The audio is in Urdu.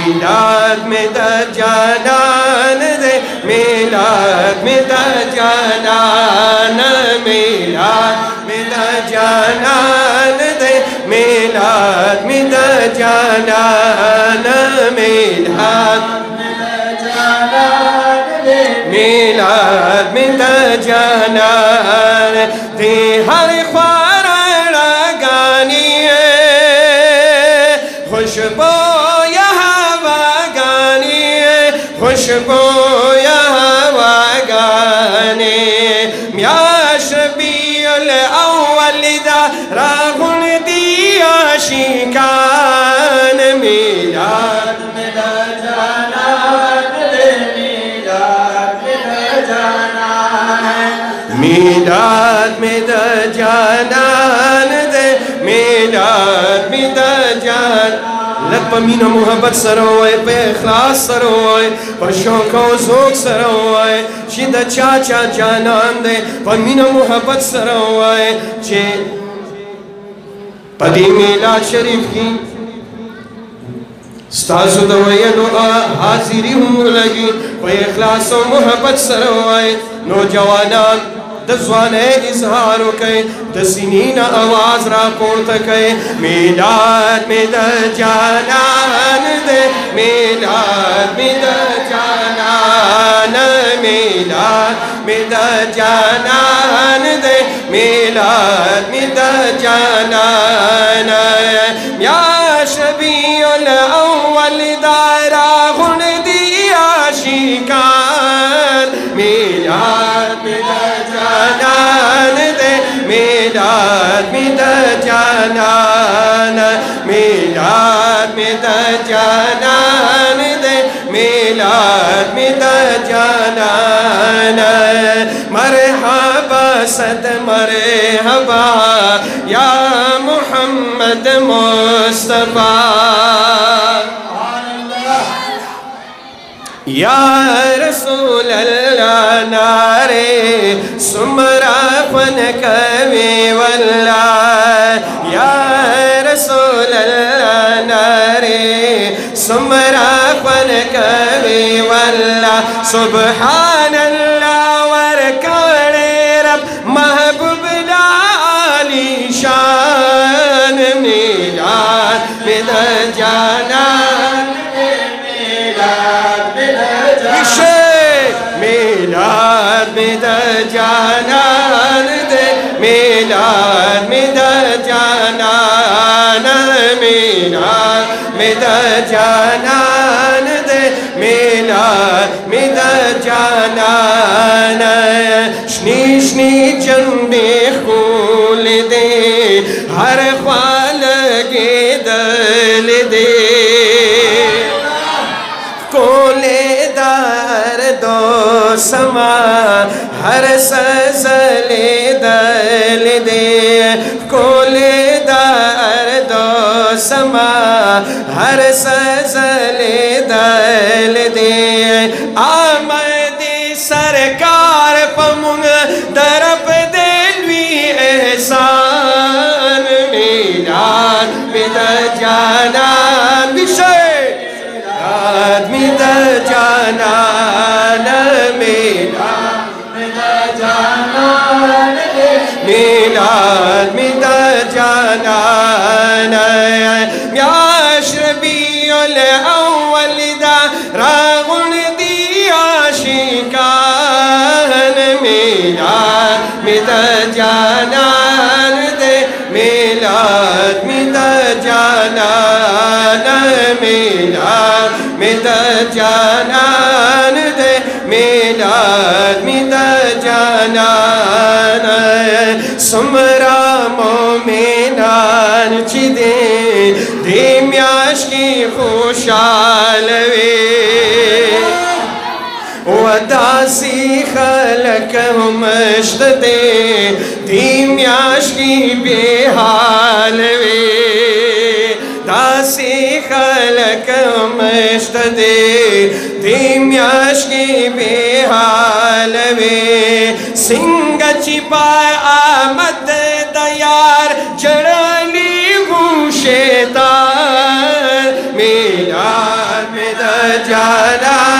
میلاد میں دا جانان دے میلاد میں دا جانان میلاد میں دا جانان دے میلاد میں دا جانان میلاد میلاد میں دا جانان دے ہر خوار راگانی خوشبو یا ہوا گانی خوشبو یا ہوا گانی یا شبیع الاول دا راغن دی عاشقان میلاد میں دا جانان میلاد میں دا جانان دے میلاد میں دا جانان لگ پا مینا محبت سروائے پہ اخلاص سروائے پا شوق و ذوق سروائے شدہ چاچا جانان دے پا مینا محبت سروائے چھے پدی میلاد شریف کی ستاسو دوئے دعا حاضری ہوں لگی پہ اخلاص و محبت سروائے نوجوانان دزوانے اظہارو کئے دسینین آواز را پورتا کئے میلاد میں دا جانان دے میلاد میں دا جانان میلاد میں دا جانان دے میلاد میں دا جانان یا شبیع الاول دارا غن دی عاشقان میلاد میں دا جانان دے میلاد میں دا جانان میلاد میں دا جانان دے میلاد میں دا جانان مرحبا صد مرحبا یا محمد مصطفیٰ یا رسول اللہ نارے سمرا خون کوي والله یا رسول اللہ نارے سمرا خون کوي والله سبحان اللہ ورکڑے رب محبوب علی شان میلاد میں دا جانان میلاد میں دا جانان دے میلاد میں دا جانان میلاد میں دا جانان دے میلاد میں دا جانان شنی شنی جنڈے خول دے ہر خوال کے دل دے کولے دار دو سما ہر سزل دل دے کولے دار دو سما ہر سزل دل دے آمد سرکار پمون درب دلوی احسان میلاد میں دا جانان بشے میلاد میں دا جانان میلاد میں دا جانان میلاد میں دا جانان یا شبیع الاول دا راغن دی عاشقان میلاد میں دا جانان دے میلاد میں دا جانان میلاد میں دا جانان دے میلاد میں دا جانان سمرا مومنان چی دے میاش کی خوشحال وے وداسی خلق مشت دے میاش کی بے حال وے داسی خلق مشت دے میاش کی بے حال وے سنگ چپا آمد دیار جڑالی ہوں شیطان میلاد الجلال